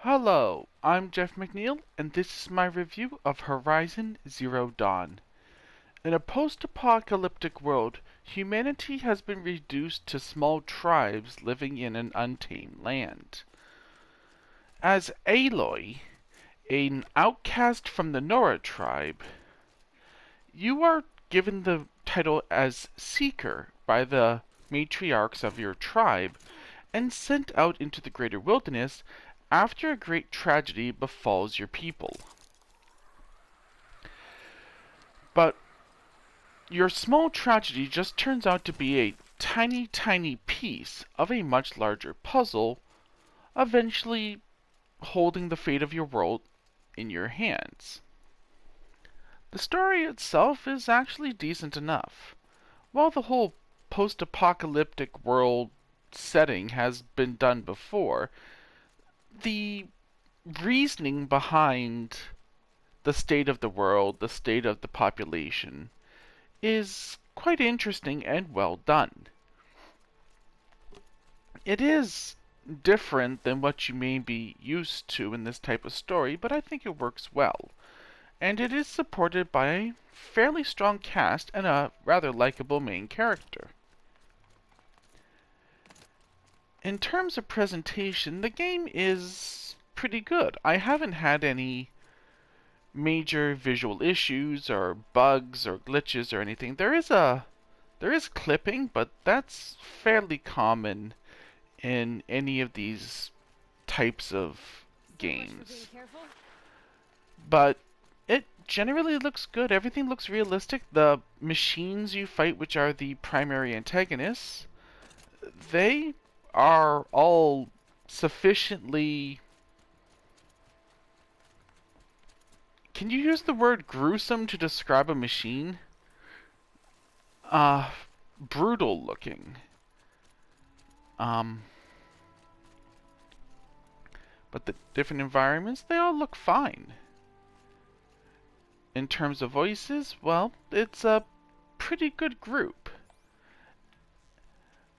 Hello, I'm Jeff McNeil, and this is my review of Horizon Zero Dawn. In a post-apocalyptic world, humanity has been reduced to small tribes living in an untamed land. As Aloy, an outcast from the Nora tribe, you are given the title as Seeker by the matriarchs of your tribe and sent out into the greater wilderness after a great tragedy befalls your people. But your small tragedy just turns out to be a tiny piece of a much larger puzzle, eventually holding the fate of your world in your hands. The story itself is actually decent enough. While the whole post-apocalyptic world setting has been done before, the reasoning behind the state of the world, the state of the population, is quite interesting and well done. It is different than what you may be used to in this type of story, but I think it works well. And it is supported by a fairly strong cast and a rather likable main character. In terms of presentation, the game is pretty good. I haven't had any major visual issues or bugs or glitches or anything. There is clipping, but that's fairly common in any of these types of games. But it generally looks good. Everything looks realistic. The machines you fight, which are the primary antagonists, they are all sufficiently... Can you use the word gruesome to describe a machine? Brutal looking. But the different environments, they all look fine. In terms of voices, well, it's a pretty good group.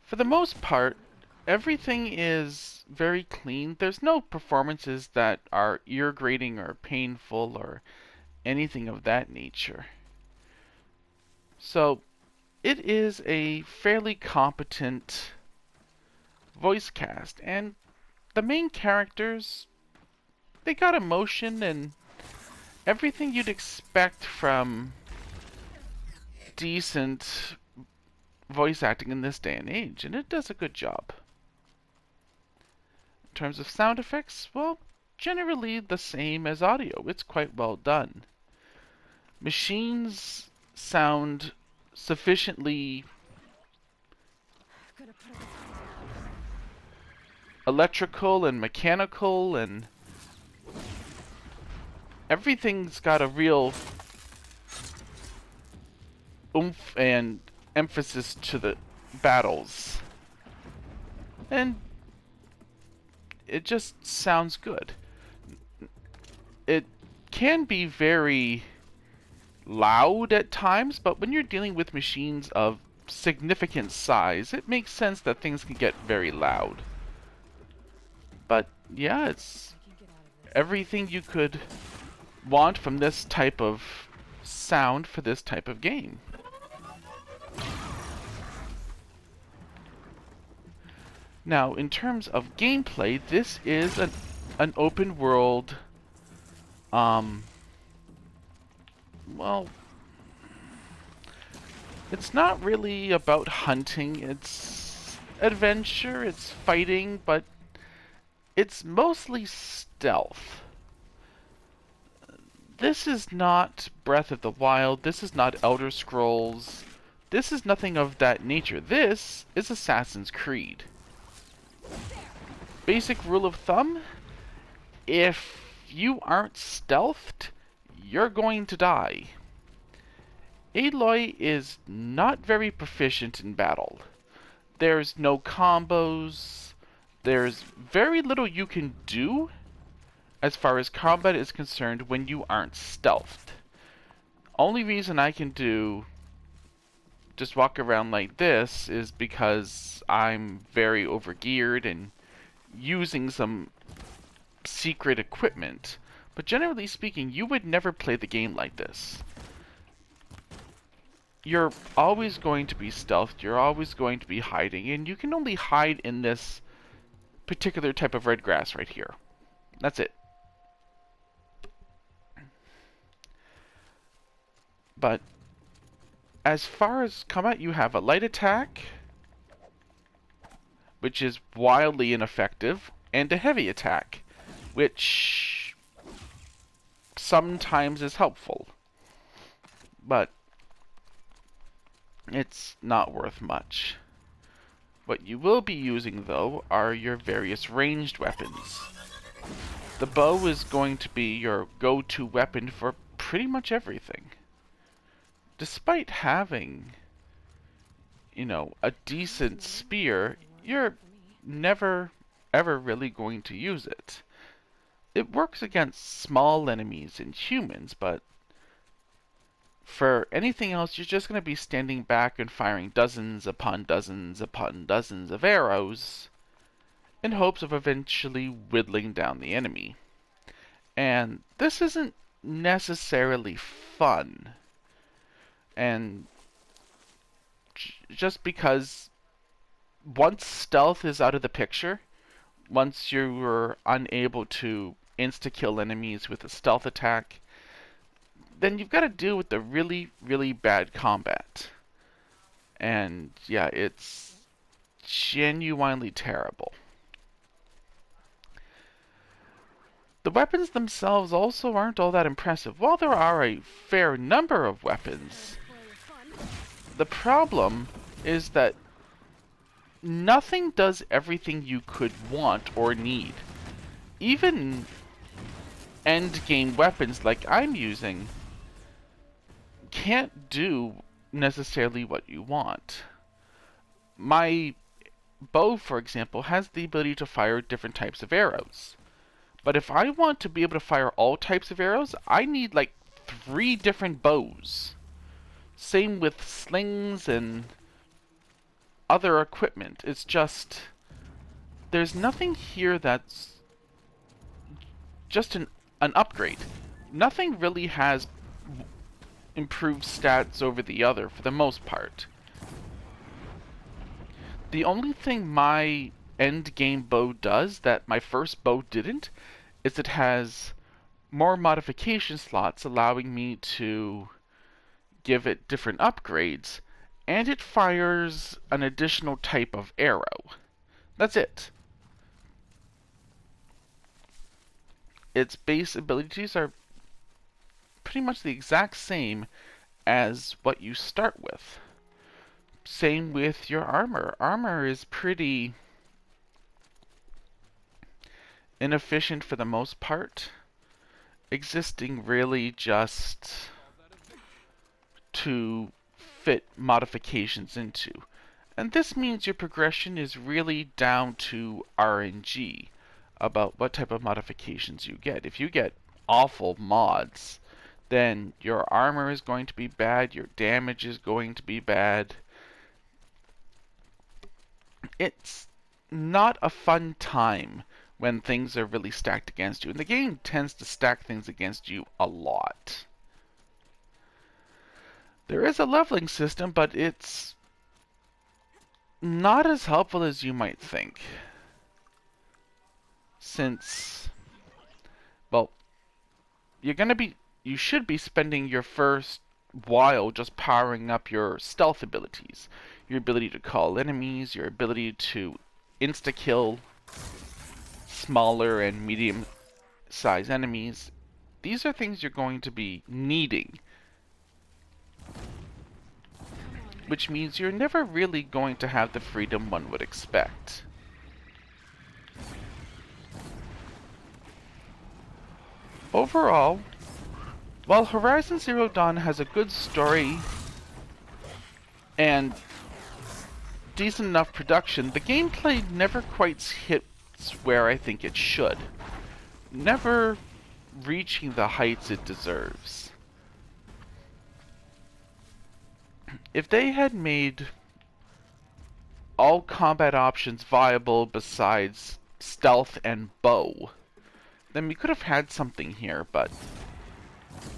For the most part, everything is very clean. There's no performances that are ear-grating or painful or anything of that nature. So, it is a fairly competent voice cast, and the main characters, they got emotion and everything you'd expect from decent voice acting in this day and age, and it does a good job. In terms of sound effects, well, generally the same as audio. It's quite well done. Machines sound sufficiently electrical and mechanical, and everything's got a real oomph and emphasis to the battles. And it just sounds good. It can be very loud at times, but when you're dealing with machines of significant size, it makes sense that things can get very loud. But yeah, it's everything you could want from this type of sound for this type of game. Now, in terms of gameplay, this is an open world, well, it's not really about hunting, it's adventure, it's fighting, but it's mostly stealth. This is not Breath of the Wild, this is not Elder Scrolls, this is nothing of that nature. This is Assassin's Creed. Basic rule of thumb, if you aren't stealthed, you're going to die. Aloy is not very proficient in battle. There's no combos, there's very little you can do as far as combat is concerned when you aren't stealthed. Only reason I can just walk around like this is because I'm very overgeared and using some secret equipment. But generally speaking, you would never play the game like this. You're always going to be stealthed, you're always going to be hiding, and you can only hide in this particular type of red grass right here. That's it. But as far as combat, you have a light attack, which is wildly ineffective, and a heavy attack, which sometimes is helpful. But it's not worth much. What you will be using, though, are your various ranged weapons. The bow is going to be your go-to weapon for pretty much everything. Despite having, a decent spear, you're never, ever really going to use it. It works against small enemies and humans, but for anything else, you're just going to be standing back and firing dozens upon dozens upon dozens of arrows in hopes of eventually whittling down the enemy. And this isn't necessarily fun. And just because once stealth is out of the picture, once you're unable to insta-kill enemies with a stealth attack, then you've got to deal with the really, really bad combat. And yeah, it's genuinely terrible. The weapons themselves also aren't all that impressive. While there are a fair number of weapons, the problem is that nothing does everything you could want or need. Even endgame weapons like I'm using can't do necessarily what you want. My bow, for example, has the ability to fire different types of arrows. But if I want to be able to fire all types of arrows, I need like 3 different bows. Same with slings and other equipment. It's just, there's nothing here that's just an upgrade. Nothing really has improved stats over the other for the most part. The only thing my end game bow does that my first bow didn't is it has more modification slots, allowing me to give it different upgrades, and it fires an additional type of arrow. That's it. Its base abilities are pretty much the exact same as what you start with. Same with your armor. Armor is pretty inefficient for the most part, existing really just to fit modifications into. And this means your progression is really down to RNG about what type of modifications you get. If you get awful mods, then your armor is going to be bad, your damage is going to be bad. It's not a fun time when things are really stacked against you. And the game tends to stack things against you a lot. There is a leveling system, but it's not as helpful as you might think. Since, well, you should be spending your first while just powering up your stealth abilities. Your ability to call enemies, your ability to insta-kill smaller and medium-sized enemies. These are things you're going to be needing. Which means you're never really going to have the freedom one would expect. Overall, while Horizon Zero Dawn has a good story and decent enough production, the gameplay never quite hits where I think it should. Never reaching the heights it deserves. If they had made all combat options viable besides stealth and bow, then we could have had something here, but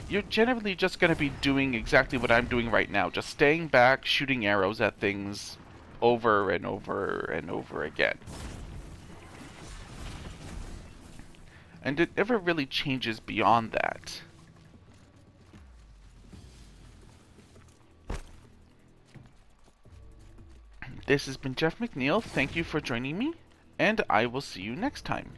you're generally just going to be doing exactly what I'm doing right now, just staying back, shooting arrows at things over and over and over again. And it never really changes beyond that. This has been Jeff McNeil. Thank you for joining me, and I will see you next time.